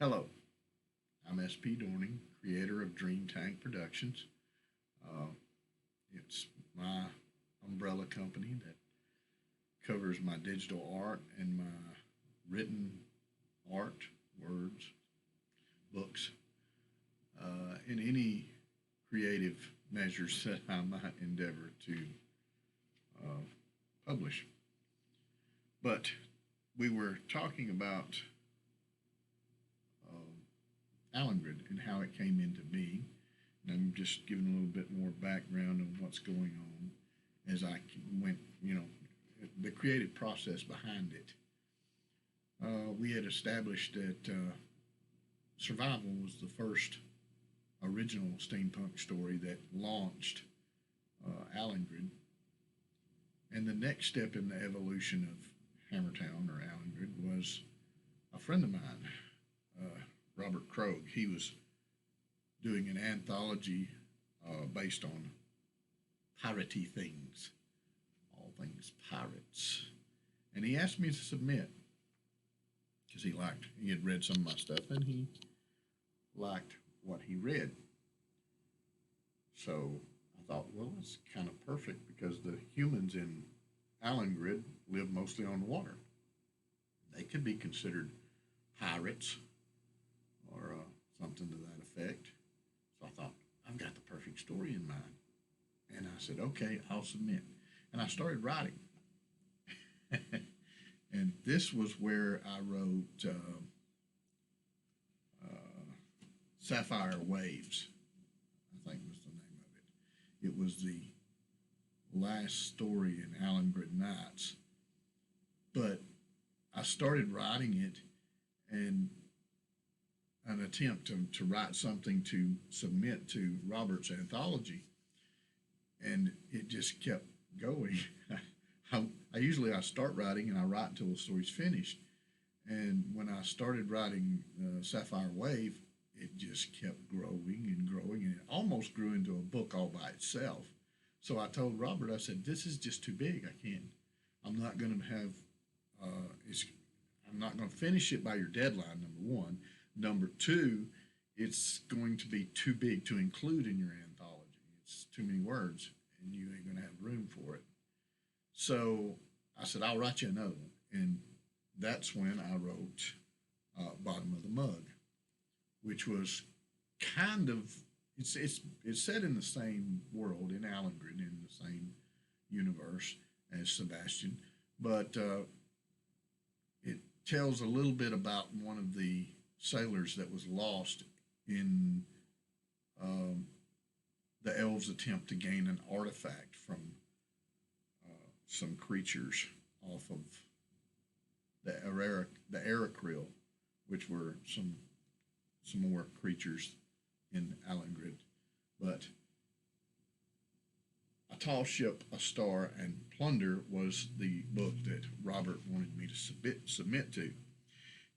Hello, I'm S.P.Dorning, creator of Dream Tank Productions. Uh, it's my umbrella company that covers my digital art and my written art, words, books, in any creative measures that I might endeavor to uh, publish. But we were talking about Allengrid and how it came into being. And I'm just giving a little bit more background on what's going on as I went, the creative process behind it. We had established that Survival was the first original steampunk story that launched Allengrid. And the next step in the evolution of Hammertown or Allengrid was a friend of mine, Robert Krogh. He was doing an anthology based on piratey things, all things pirates. And he asked me to submit because he had read some of my stuff and he liked what he read. So I thought, well, it's kind of perfect because the humans in Allengrid live mostly on the water. They could be considered pirates or something to that effect. So I thought, I've got the perfect story in mind. And I said, okay, I'll submit. And I started writing. And this was where I wrote Sapphire Waves, I think was the name of it. It was the last story in Allengrid Nights. But I started writing it and an attempt to write something to submit to Robert's anthology, and it just kept going. I start writing and I write until the story's finished, and when I started writing Sapphire Wave, it just kept growing and growing, and it almost grew into a book all by itself. So I told Robert, I said, "This is just too big. I can't. I'm not going to have. I'm not going to finish it by your deadline. Number one. Number two, it's going to be too big to include in your anthology. It's too many words, and you ain't going to have room for it." So I said, "I'll write you another one." And that's when I wrote Bottom of the Mug, which was kind of, it's set in the same world, in Allengrid, in the same universe as Sebastian, but it tells a little bit about one of the sailors that was lost in the elves' attempt to gain an artifact from some creatures off of the Arakril, which were some more creatures in Allengrid. But A Tall Ship, A Star, and Plunder was the book that Robert wanted me to submit to.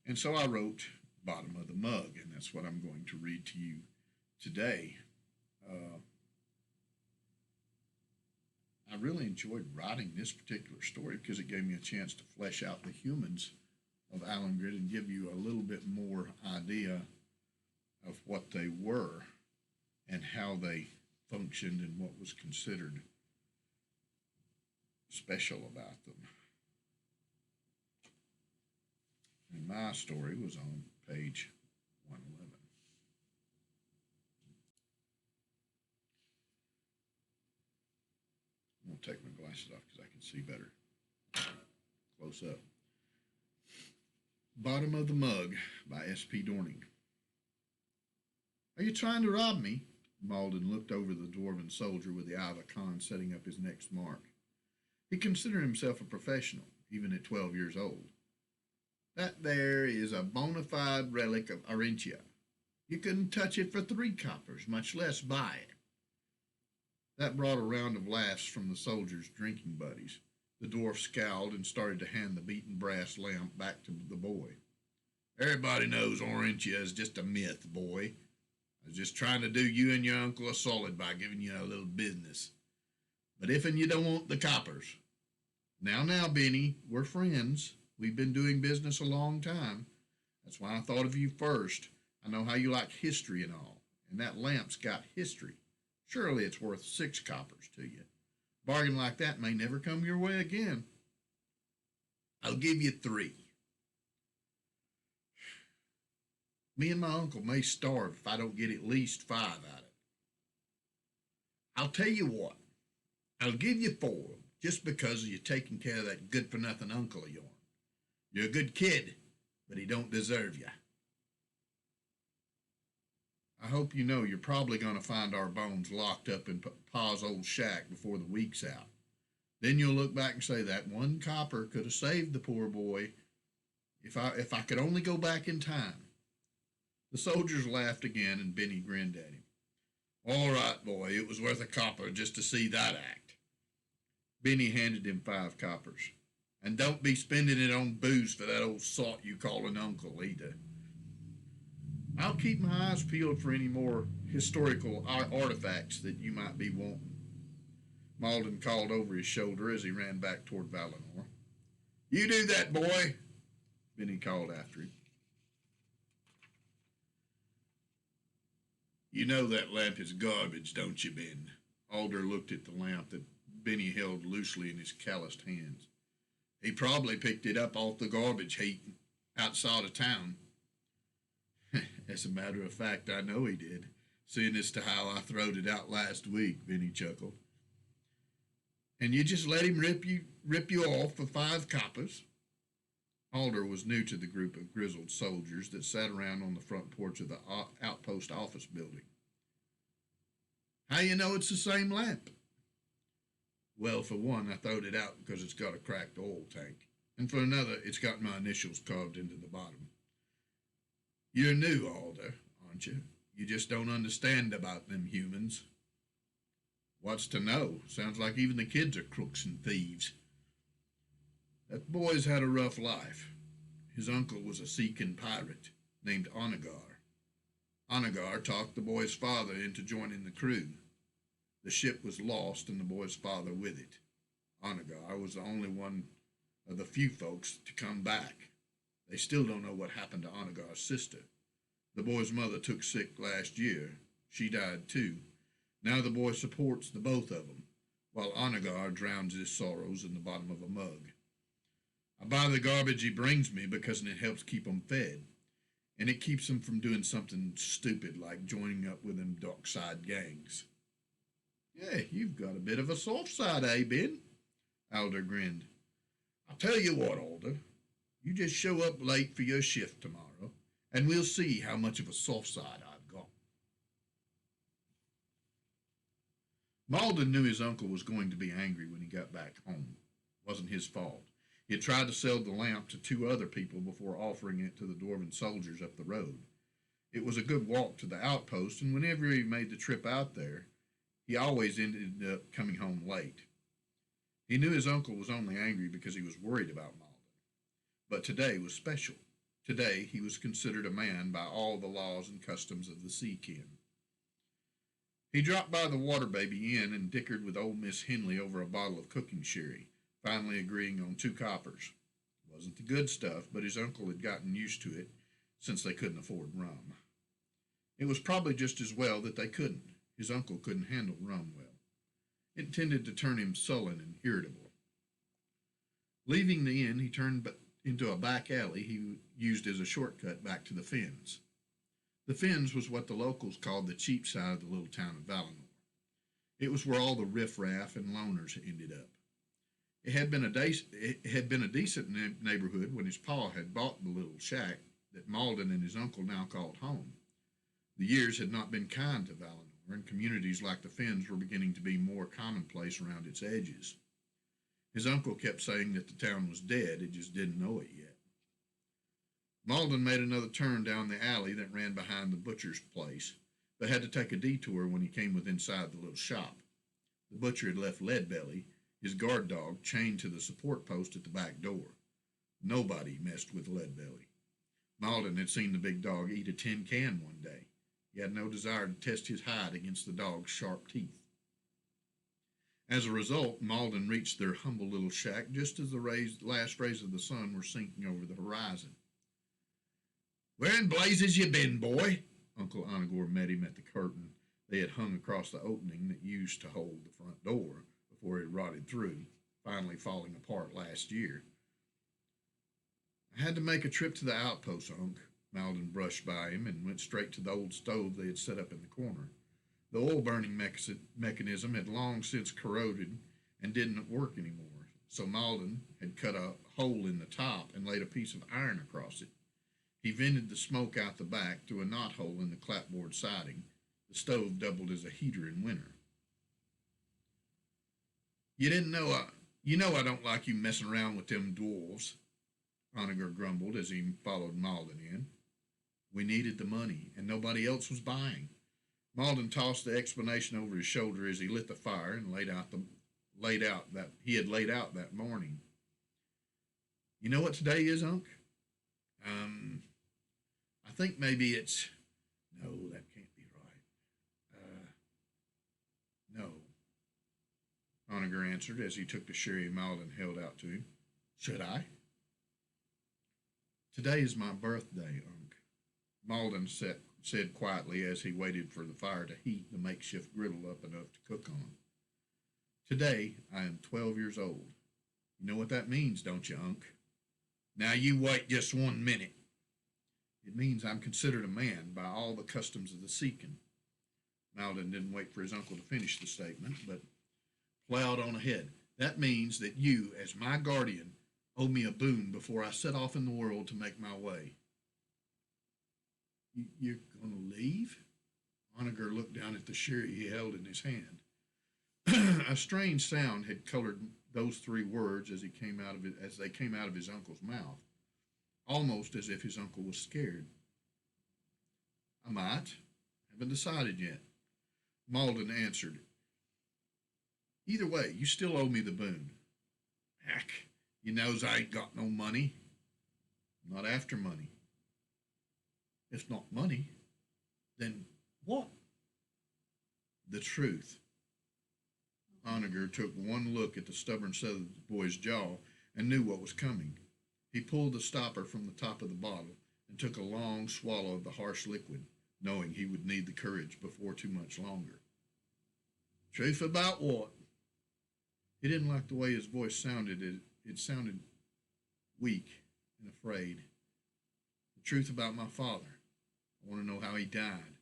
And so I wrote Bottom of the Mug, and that's what I'm going to read to you today. I really enjoyed writing this particular story because it gave me a chance to flesh out the humans of Allengrid and give you a little bit more idea of what they were and how they functioned and what was considered special about them. And my story was on page 111. I'm going to take my glasses off because I can see better close up. Bottom of the Mug by S.P.Dorning. "Are you trying to rob me?" Malden looked over the dwarven soldier with the eye of a Khan setting up his next mark. He considered himself a professional, even at 12 years old. "That there is a bona fide relic of Arentia. You couldn't touch it for 3 coppers, much less buy it." That brought a round of laughs from the soldiers' drinking buddies. The dwarf scowled and started to hand the beaten brass lamp back to the boy. "Everybody knows Orentia is just a myth, boy. I was just trying to do you and your uncle a solid by giving you a little business. But if'n you don't want the coppers. Now, Benny, we're friends. We've been doing business a long time. That's why I thought of you first. I know how you like history and all, and that lamp's got history. Surely it's worth 6 coppers to you. Bargain like that may never come your way again. I'll give you 3. Me and my uncle may starve if I don't get at least 5 out of it. I'll tell you what, I'll give you 4 just because of you taking care of that good-for-nothing uncle of yours. You're a good kid, but he don't deserve you. I hope you know you're probably going to find our bones locked up in Pa's old shack before the week's out. Then you'll look back and say that 1 copper could have saved the poor boy if I could only go back in time. The soldiers laughed again, and Benny grinned at him. All right, boy, it was worth a copper just to see that act. Benny handed him 5 coppers. And don't be spending it on booze for that old sot you call an uncle, either. I'll keep my eyes peeled for any more historical artifacts that you might be wanting. Malden called over his shoulder as he ran back toward Valinor. You do that, boy, Benny called after him. You know that lamp is garbage, don't you, Ben? Alder looked at the lamp that Benny held loosely in his calloused hands. He probably picked it up off the garbage heap outside of town. As a matter of fact, I know he did, seeing as to how I throwed it out last week, Benny chuckled. And you just let him rip you off for 5 coppers? Alder was new to the group of grizzled soldiers that sat around on the front porch of the outpost office building. How you know it's the same lamp? Well, for one, I throwed it out because it's got a cracked oil tank. And for another, it's got my initials carved into the bottom. You're new, Alder, aren't you? You just don't understand about them humans. What's to know? Sounds like even the kids are crooks and thieves. That boy's had a rough life. His uncle was a Seekin pirate named Onagar. Onagar talked the boy's father into joining the crew. The ship was lost and the boy's father with it. Onagar was the only one of the few folks to come back. They still don't know what happened to Onagar's sister. The boy's mother took sick last year. She died too. Now the boy supports the both of them, while Onagar drowns his sorrows in the bottom of a mug. I buy the garbage he brings me because it helps keep them fed, and it keeps them from doing something stupid like joining up with them dockside gangs. Yeah, you've got a bit of a soft side, eh, Ben? Alder grinned. I'll tell you what, Alder. You just show up late for your shift tomorrow, and we'll see how much of a soft side I've got. Malden knew his uncle was going to be angry when he got back home. It wasn't his fault. He had tried to sell the lamp to 2 other people before offering it to the dwarven soldiers up the road. It was a good walk to the outpost, and whenever he made the trip out there, he always ended up coming home late. He knew his uncle was only angry because he was worried about Malden. But today was special. Today he was considered a man by all the laws and customs of the Seekin. He dropped by the Water Baby Inn and dickered with old Miss Henley over a bottle of cooking sherry, finally agreeing on 2 coppers. It wasn't the good stuff, but his uncle had gotten used to it since they couldn't afford rum. It was probably just as well that they couldn't. His uncle couldn't handle rum well. It tended to turn him sullen and irritable. Leaving the inn, he turned into a back alley he used as a shortcut back to the Fens. The Fens was what the locals called the cheap side of the little town of Valinor. It was where all the riffraff and loners ended up. It had been a decent neighborhood when his pa had bought the little shack that Malden and his uncle now called home. The years had not been kind to Valinor, and communities like the Fens were beginning to be more commonplace around its edges. His uncle kept saying that the town was dead, it just didn't know it yet. Malden made another turn down the alley that ran behind the butcher's place, but had to take a detour when he came within sight the little shop. The butcher had left Leadbelly, his guard dog, chained to the support post at the back door. Nobody messed with Leadbelly. Malden had seen the big dog eat a tin can one day. He had no desire to test his hide against the dog's sharp teeth. As a result, Malden reached their humble little shack just as the last rays of the sun were sinking over the horizon. Where in blazes you been, boy? Uncle Onagor met him at the curtain they had hung across the opening that used to hold the front door before it rotted through, finally falling apart last year. I had to make a trip to the outpost, Unc. Malden brushed by him and went straight to the old stove they had set up in the corner. The oil burning mechanism had long since corroded and didn't work anymore, so Malden had cut a hole in the top and laid a piece of iron across it. He vented the smoke out the back through a knothole in the clapboard siding. The stove doubled as a heater in winter. You didn't know you know I don't like you messing around with them dwarves, Onager grumbled as he followed Malden in. We needed the money, and nobody else was buying. Malden tossed the explanation over his shoulder as he lit the fire and laid out that morning. You know what today is, Unc? I think maybe it's. No, that can't be right. No, Onager answered as he took the sherry Malden held out to him. Should I? Today is my birthday, Unc. Malden said quietly as he waited for the fire to heat the makeshift griddle up enough to cook on. Today I am 12 years old. You know what that means, don't you, Unc? Now you wait just 1 minute. It means I'm considered a man by all the customs of the Seekin. Malden didn't wait for his uncle to finish the statement, but plowed on ahead. That means that you, as my guardian, owe me a boon before I set off in the world to make my way. You're going to leave? Onager looked down at the sherry he held in his hand. A strange sound had colored those 3 words as they came out of his uncle's mouth, almost as if his uncle was scared. I might. Haven't decided yet. Malden answered. Either way, you still owe me the boon. Heck, you knows I ain't got no money. Not after money. If not money, then what? The truth. Onager took one look at the stubborn southern boy's jaw and knew what was coming. He pulled the stopper from the top of the bottle and took a long swallow of the harsh liquid, knowing he would need the courage before too much longer. Truth about what? He didn't like the way his voice sounded. It sounded weak and afraid. The truth about my father. I want to know how he died.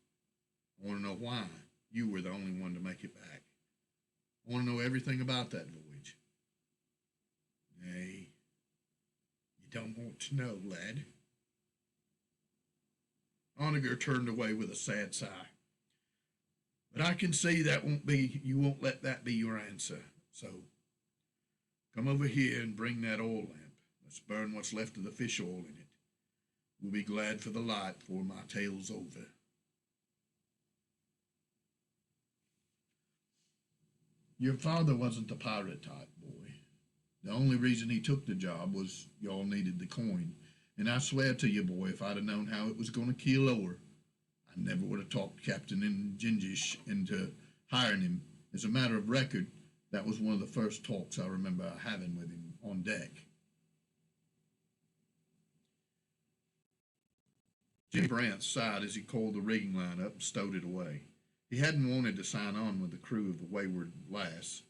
I want to know why you were the only one to make it back. I want to know everything about that voyage. Nay, you don't want to know, lad. Onager turned away with a sad sigh. But I can see you won't let that be your answer. So, come over here and bring that oil lamp. Let's burn what's left of the fish oil in it. We'll be glad for the light before my tale's over. Your father wasn't the pirate type, boy. The only reason he took the job was y'all needed the coin. And I swear to you, boy, if I'd have known how it was going to keel over, I never would have talked Captain Gingish into hiring him. As a matter of record, that was one of the first talks I remember having with him on deck. Jim Brant sighed as he coiled the rigging line up and stowed it away. He hadn't wanted to sign on with the crew of the Wayward Lass.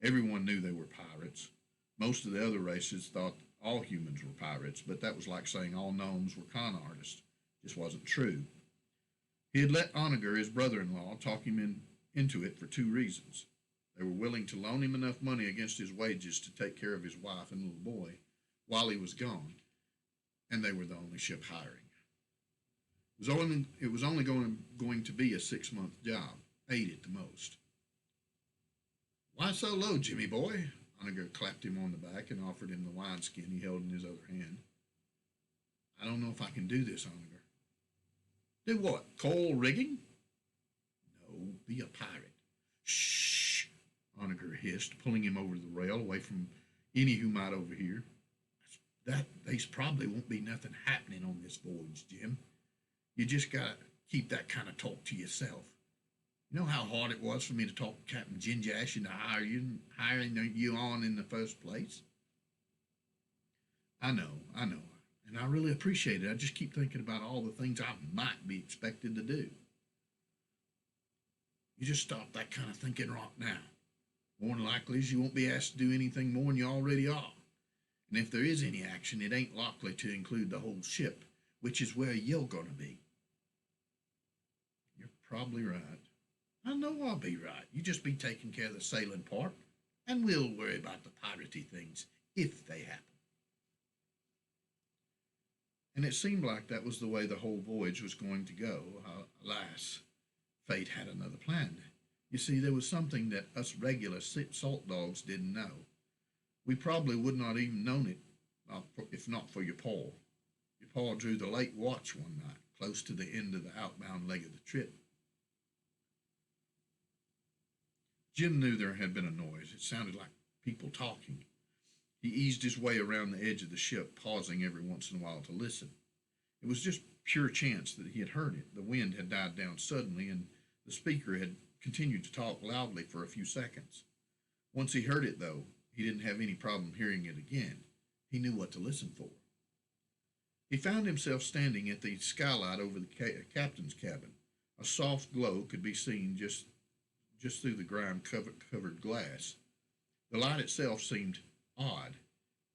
Everyone knew they were pirates. Most of the other races thought all humans were pirates, but that was like saying all gnomes were con artists. Just wasn't true. He had let Onager, his brother-in-law, talk him into it for 2 reasons. They were willing to loan him enough money against his wages to take care of his wife and little boy while he was gone, and they were the only ship hiring. It was only going to be a 6-month job, 8 at the most. Why so low, Jimmy boy? Onager clapped him on the back and offered him the wineskin he held in his other hand. I don't know if I can do this, Onager. Do what? Coal rigging? No, be a pirate. Shh, Onager hissed, pulling him over the rail away from any who might overhear. There's probably won't be nothing happening on this voyage, Jim. You just gotta keep that kind of talk to yourself. You know how hard it was for me to talk Captain Ginjash into hiring you on in the first place? I know, and And I really appreciate it. I just keep thinking about all the things I might be expected to do. You just stop that kind of thinking right now. More than likely is you won't be asked to do anything more than you already are. And if there is any action, it ain't likely to include the whole ship, which is where you're going to be. You're probably right. I know I'll be right. You just be taking care of the sailing part, and we'll worry about the piratey things if they happen. And it seemed like that was the way the whole voyage was going to go. Alas, fate had another plan. You see, there was something that us regular salt dogs didn't know. We probably would not even known it if not for your paw. Your paw drew the late watch one night, close to the end of the outbound leg of the trip. Jim knew there had been a noise. It sounded like people talking. He eased his way around the edge of the ship, pausing every once in a while to listen. It was just pure chance that he had heard it. The wind had died down suddenly, and the speaker had continued to talk loudly for a few seconds. Once he heard it, though, he didn't have any problem hearing it again. He knew what to listen for. He found himself standing at the skylight over the captain's cabin. A soft glow could be seen just through the grime-covered glass. The light itself seemed odd.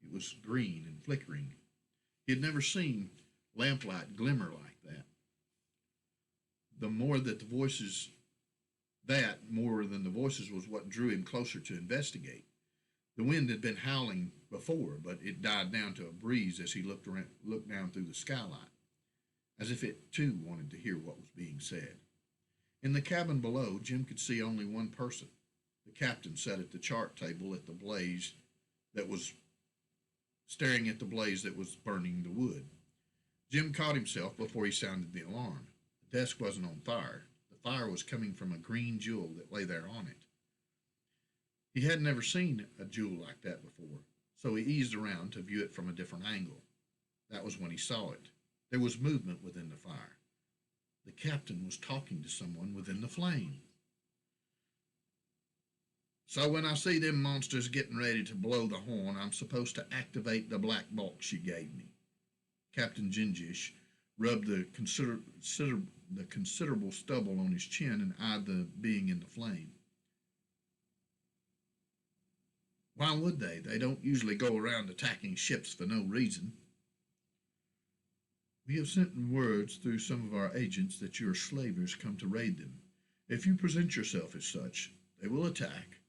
It was green and flickering. He had never seen lamplight glimmer like that. More than the voices was what drew him closer to investigate. The wind had been howling before, but it died down to a breeze as he looked down through the skylight, as if it too wanted to hear what was being said. In the cabin below, Jim could see only one person. The captain sat at the chart table at the blaze that was staring at the blaze that was burning the wood. Jim caught himself before he sounded the alarm. The desk wasn't on fire. The fire was coming from a green jewel that lay there on it. He had never seen a jewel like that before, so he eased around to view it from a different angle. That was when he saw it. There was movement within the fire. The captain was talking to someone within the flame. So when I see them monsters getting ready to blow the horn, I'm supposed to activate the black box you gave me. Captain Gingish rubbed the considerable stubble on his chin and eyed the being in the flame. Why would they? They don't usually go around attacking ships for no reason. We have sent words through some of our agents that your slavers come to raid them. If you present yourself as such, they will attack.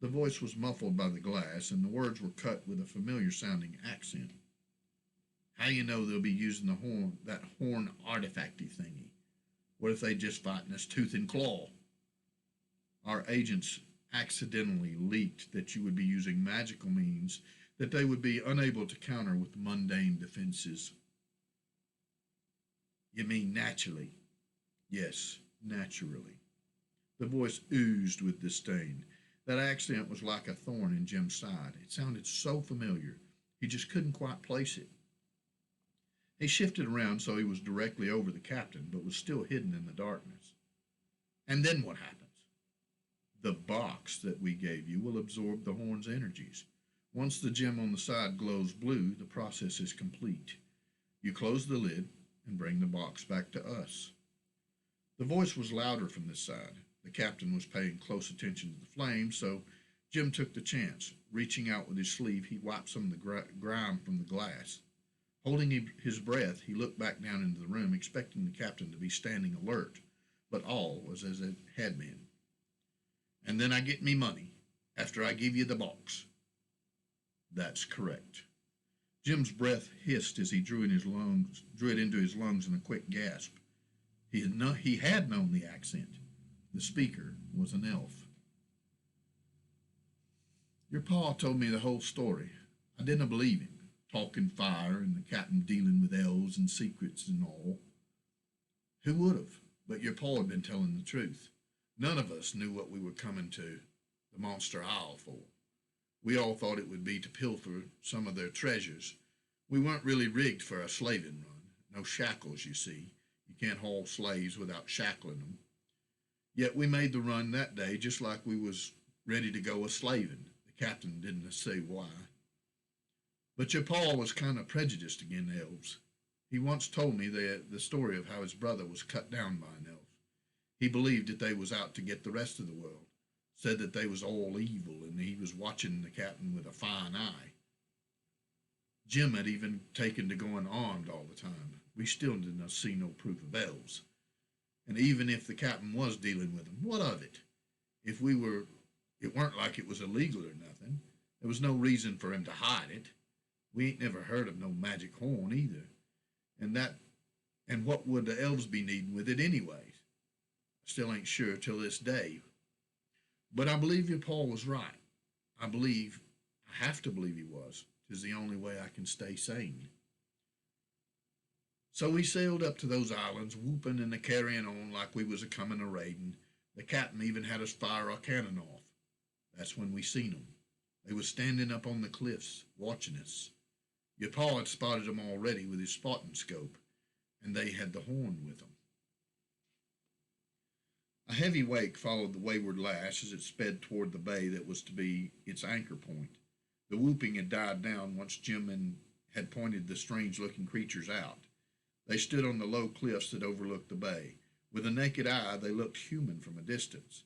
The voice was muffled by the glass, and the words were cut with a familiar-sounding accent. How you know they'll be using that horn artifacty thingy? What if they just fighting us tooth and claw? Our agents accidentally leaked that you would be using magical means that they would be unable to counter with mundane defenses. You mean naturally? Yes, naturally. The voice oozed with disdain. That accent was like a thorn in Jim's side. It sounded so familiar, he just couldn't quite place it. He shifted around so he was directly over the captain, but was still hidden in the darkness. And then what happens? The box that we gave you will absorb the horn's energies. Once the gem on the side glows blue, the process is complete. You close the lid and bring the box back to us. The voice was louder from this side. The captain was paying close attention to the flame, so Jim took the chance. Reaching out with his sleeve, he wiped some of the grime from the glass. Holding his breath, he looked back down into the room, expecting the captain to be standing alert, but all was as it had been. And then I get me money, after I give you the box. That's correct. Jim's breath hissed as he drew it into his lungs in a quick gasp. He had known the accent. The speaker was an elf. Your pa told me the whole story. I didn't believe him. Talking fire and the captain dealing with elves and secrets and all. Who would have? But your pa had been telling the truth. None of us knew what we were coming to the Monster Isle for. We all thought it would be to pilfer some of their treasures. We weren't really rigged for a slaving run. No shackles, you see. You can't haul slaves without shackling them. Yet we made the run that day just like we was ready to go a slaving. The captain didn't say why. But your pa was kind of prejudiced against elves. He once told me the story of how his brother was cut down by an elf. He believed that they was out to get the rest of the world, said that they was all evil, and he was watching the captain with a fine eye. Jim had even taken to going armed all the time. We still did not see no proof of elves. And even if the captain was dealing with them, what of it? If it weren't like it was illegal or nothing. There was no reason for him to hide it. We ain't never heard of no magic horn either. And what would the elves be needing with it anyways? Still ain't sure till this day. But I believe your pa was right. I have to believe he was. 'Tis the only way I can stay sane. So we sailed up to those islands, whooping and carrying on like we was a-comin' a-raidin'. The captain even had us fire our cannon off. That's when we seen 'em. They was standing up on the cliffs, watching us. Your pa had spotted 'em already with his spotting scope, and they had the horn with 'em. A heavy wake followed the wayward lass as it sped toward the bay that was to be its anchor point. The whooping had died down once Jim had pointed the strange-looking creatures out. They stood on the low cliffs that overlooked the bay. With the naked eye, they looked human from a distance.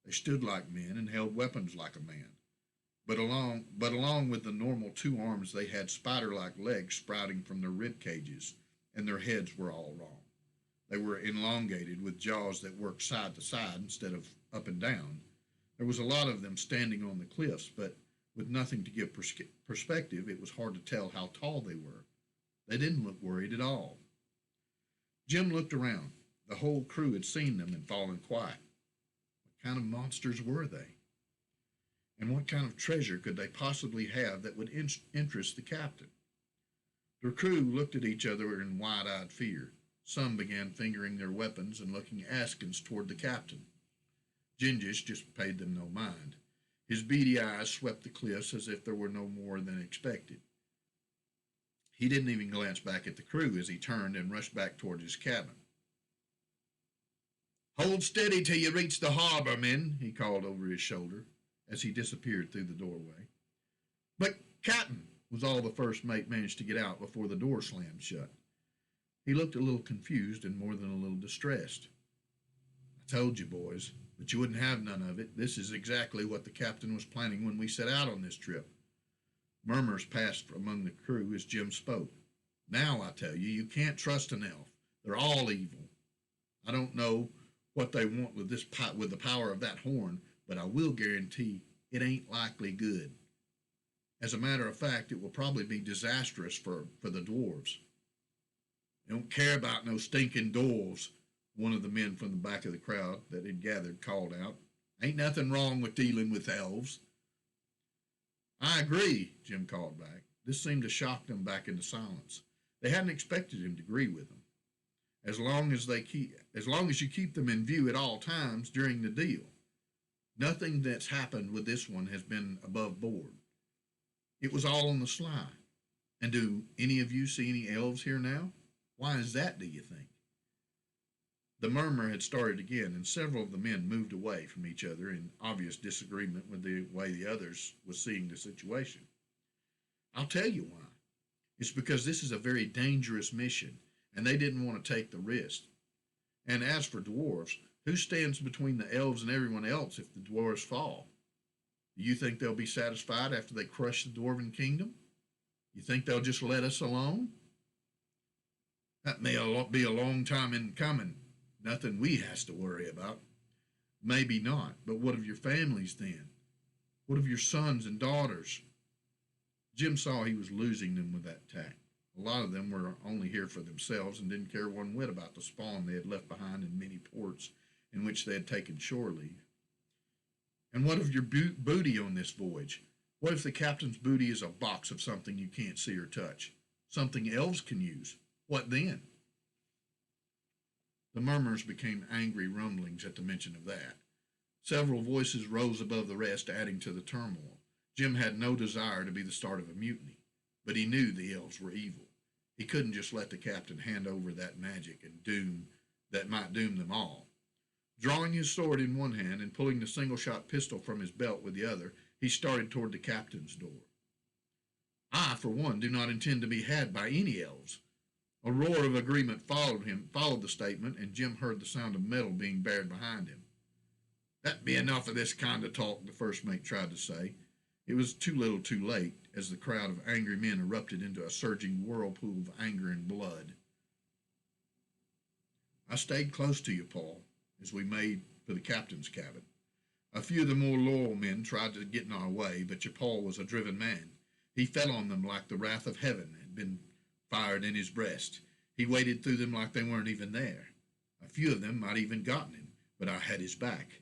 They stood like men and held weapons like a man. But along with the normal two arms, they had spider-like legs sprouting from their rib cages, and their heads were all wrong. They were elongated with jaws that worked side to side instead of up and down. There was a lot of them standing on the cliffs, but with nothing to give perspective, it was hard to tell how tall they were. They didn't look worried at all. Jim looked around. The whole crew had seen them and fallen quiet. What kind of monsters were they? And what kind of treasure could they possibly have that would interest the captain? The crew looked at each other in wide-eyed fear. Some began fingering their weapons and looking askance toward the captain. Gingis just paid them no mind. His beady eyes swept the cliffs as if there were no more than expected. He didn't even glance back at the crew as he turned and rushed back toward his cabin. "Hold steady till you reach the harbor, men," he called over his shoulder as he disappeared through the doorway. "But, Captain," was all the first mate managed to get out before the door slammed shut. He looked a little confused and more than a little distressed. "I told you, boys, but you wouldn't have none of it. This is exactly what the captain was planning when we set out on this trip." Murmurs passed among the crew as Jim spoke. "Now, I tell you, you can't trust an elf. They're all evil. I don't know what they want with the power of that horn, but I will guarantee it ain't likely good. As a matter of fact, it will probably be disastrous for the dwarves." "They don't care about no stinking dwarves," one of the men from the back of the crowd that had gathered called out. "Ain't nothing wrong with dealing with elves." "I agree," Jim called back. This seemed to shock them back into silence. They hadn't expected him to agree with them. As long as you keep them in view at all times during the deal. Nothing that's happened with this one has been above board. It was all on the sly. And do any of you see any elves here now? Why is that, do you think? The murmur had started again, and several of the men moved away from each other in obvious disagreement with the way the others was seeing the situation. "I'll tell you why. It's because this is a very dangerous mission, and they didn't want to take the risk. And as for dwarves, who stands between the elves and everyone else if the dwarves fall? Do you think they'll be satisfied after they crush the dwarven kingdom? You think they'll just let us alone? That may be a long time in coming. Nothing we has to worry about." "Maybe not, but what of your families then? What of your sons and daughters?" Jim saw he was losing them with that tact. A lot of them were only here for themselves and didn't care one whit about the spawn they had left behind in many ports in which they had taken shore leave. "And what of your booty on this voyage? What if the captain's booty is a box of something you can't see or touch? Something elves can use? What then?" The murmurs became angry rumblings at the mention of that. Several voices rose above the rest, adding to the turmoil. Jim had no desire to be the start of a mutiny, but he knew the elves were evil. He couldn't just let the captain hand over that magic that might doom them all. Drawing his sword in one hand and pulling the single-shot pistol from his belt with the other, he started toward the captain's door. I, for one, do not intend to be had by any elves. A roar of agreement followed the statement, and Jim heard the sound of metal being bared behind him. That be enough of this kind of talk, the first mate tried to say. It was too little too late, as the crowd of angry men erupted into a surging whirlpool of anger and blood. I stayed close to you, Paul, as we made for the captain's cabin. A few of the more loyal men tried to get in our way, but your Paul was a driven man. He fell on them like the wrath of heaven had been fired in his breast. He waded through them like they weren't even there. A few of them might even gotten him, but I had his back.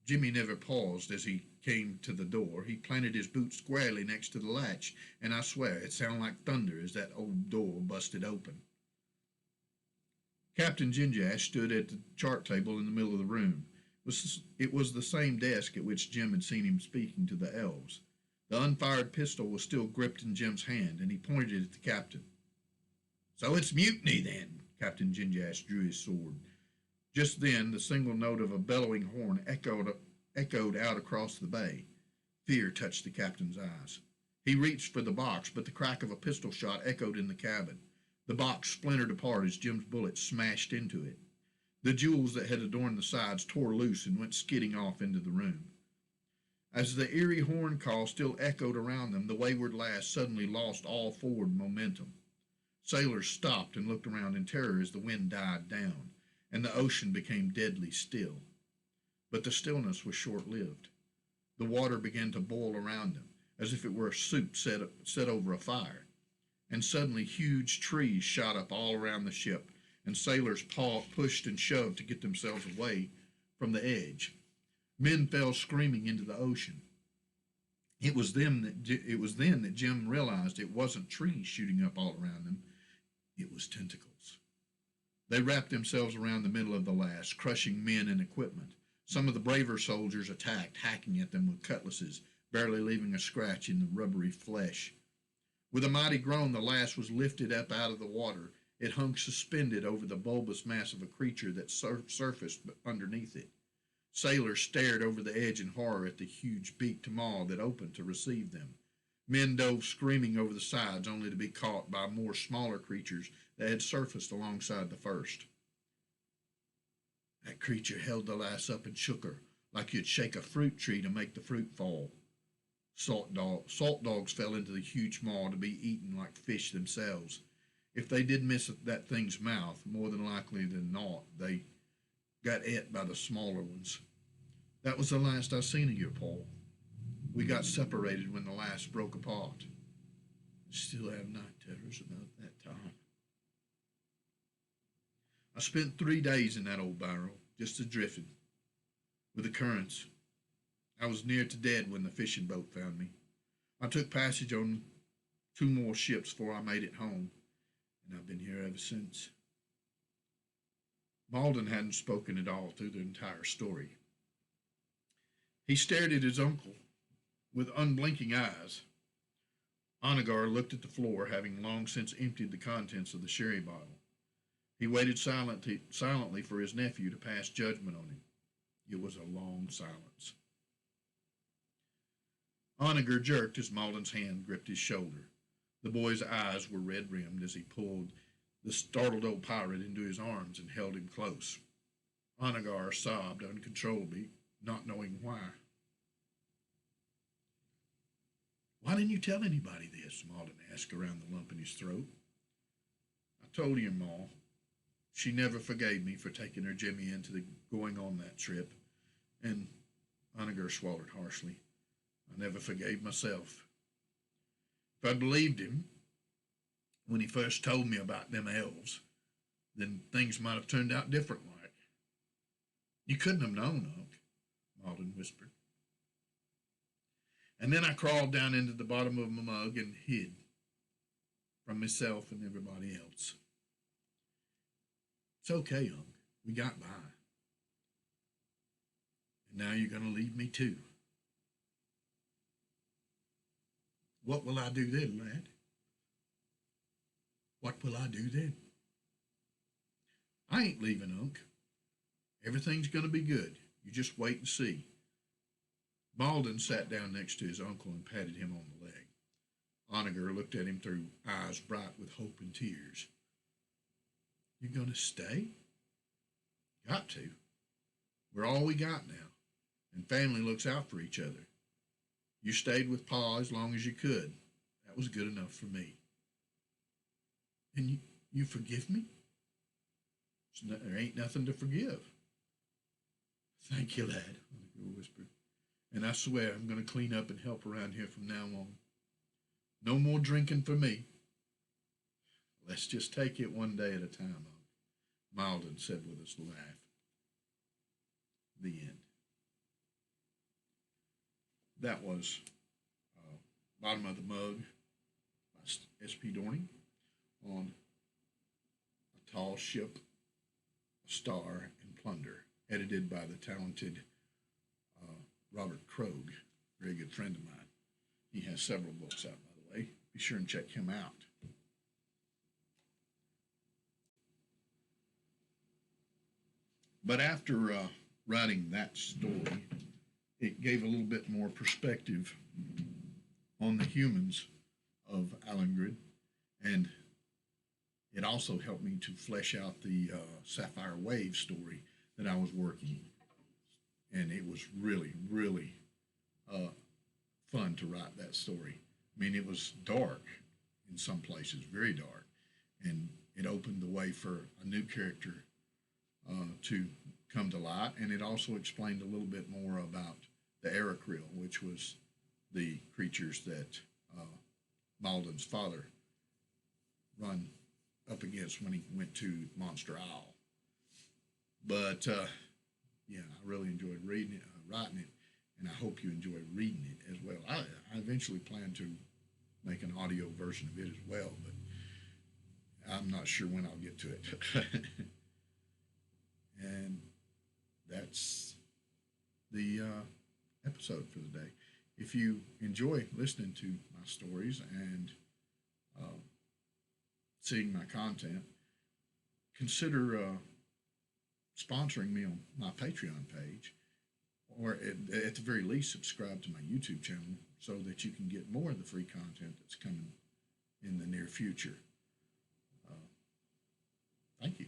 Jimmy never paused as he came to the door. He planted his boot squarely next to the latch, and I swear it sounded like thunder as that old door busted open. Captain Ginjash stood at the chart table in the middle of the room. It was the same desk at which Jim had seen him speaking to the elves. The unfired pistol was still gripped in Jim's hand, and he pointed at the captain. So it's mutiny, then. Captain Ginjash drew his sword. Just then, the single note of a bellowing horn echoed out across the bay. Fear touched the captain's eyes. He reached for the box, but the crack of a pistol shot echoed in the cabin. The box splintered apart as Jim's bullet smashed into it. The jewels that had adorned the sides tore loose and went skidding off into the room. As the eerie horn call still echoed around them, the wayward lass suddenly lost all forward momentum. Sailors stopped and looked around in terror as the wind died down, and the ocean became deadly still. But the stillness was short-lived. The water began to boil around them, as if it were a soup set over a fire. And suddenly huge trees shot up all around the ship, and sailors pushed and shoved to get themselves away from the edge. Men fell screaming into the ocean. It was then that Jim realized it wasn't trees shooting up all around them. It was tentacles. They wrapped themselves around the middle of the lass, crushing men and equipment. Some of the braver soldiers attacked, hacking at them with cutlasses, barely leaving a scratch in the rubbery flesh. With a mighty groan, the lass was lifted up out of the water. It hung suspended over the bulbous mass of a creature that surfaced underneath it. Sailors stared over the edge in horror at the huge beaked maw that opened to receive them. Men dove screaming over the sides, only to be caught by more smaller creatures that had surfaced alongside the first. That creature held the lass up and shook her, like you'd shake a fruit tree to make the fruit fall. Salt dogs fell into the huge maw to be eaten like fish themselves. If they did miss that thing's mouth, more than likely than not, they got ate by the smaller ones. That was the last I seen of you, Paul. We got separated when the lass broke apart. I still have night terrors about that time. I spent 3 days in that old barrel, just a-drifting, with the currents. I was near to dead when the fishing boat found me. I took passage on 2 more ships before I made it home, and I've been here ever since. Malden hadn't spoken at all through the entire story. He stared at his uncle with unblinking eyes. Onagar looked at the floor, having long since emptied the contents of the sherry bottle. He waited silently for his nephew to pass judgment on him. It was a long silence. Onagar jerked as Malden's hand gripped his shoulder. The boy's eyes were red-rimmed as he pulled the startled old pirate into his arms and held him close. Onagar sobbed uncontrollably, not knowing why. Why didn't you tell anybody this? Malden asked around the lump in his throat. I told your ma. She never forgave me for taking her Jimmy into going on that trip, and Onagar swallowed harshly. I never forgave myself. If I'd believed him when he first told me about them elves, then things might have turned out different like. You couldn't have known, Unc, Malden whispered. And then I crawled down into the bottom of my mug and hid from myself and everybody else. It's okay, Unc. We got by. And now you're going to leave me too. What will I do then, lad? What will I do then? I ain't leaving, Unc. Everything's going to be good. You just wait and see. Malden sat down next to his uncle and patted him on the leg. Onager looked at him through eyes bright with hope and tears. You gonna stay? Got to. We're all we got now, and family looks out for each other. You stayed with Pa as long as you could. That was good enough for me. And you forgive me? There ain't nothing to forgive. Thank you, lad, the girl whispered. And I swear I'm going to clean up and help around here from now on. No more drinking for me. Let's just take it one day at a time, Malden said with a laugh. The end. That was Bottom of the Mug by S.P.Dorning on A Tall Ship, A Star, and Plunder, edited by the talented Robert Krogh, very good friend of mine. He has several books out, by the way. Be sure and check him out. But after writing that story, it gave a little bit more perspective on the humans of Alengrid, and it also helped me to flesh out the Sapphire Wave story that I was working. And it was really, really fun to write that story. I mean, it was dark in some places, very dark, and it opened the way for a new character to come to light, and it also explained a little bit more about the Arakril, which was the creatures that Malden's father run up against when he went to Monster Isle. But yeah, I really enjoyed reading it, writing it, and I hope you enjoy reading it as well. I eventually plan to make an audio version of it as well, but I'm not sure when I'll get to it. And that's the episode for the day. If you enjoy listening to my stories and seeing my content, consider sponsoring me on my Patreon page, or at the very least, subscribe to my YouTube channel so that you can get more of the free content that's coming in the near future. Thank you.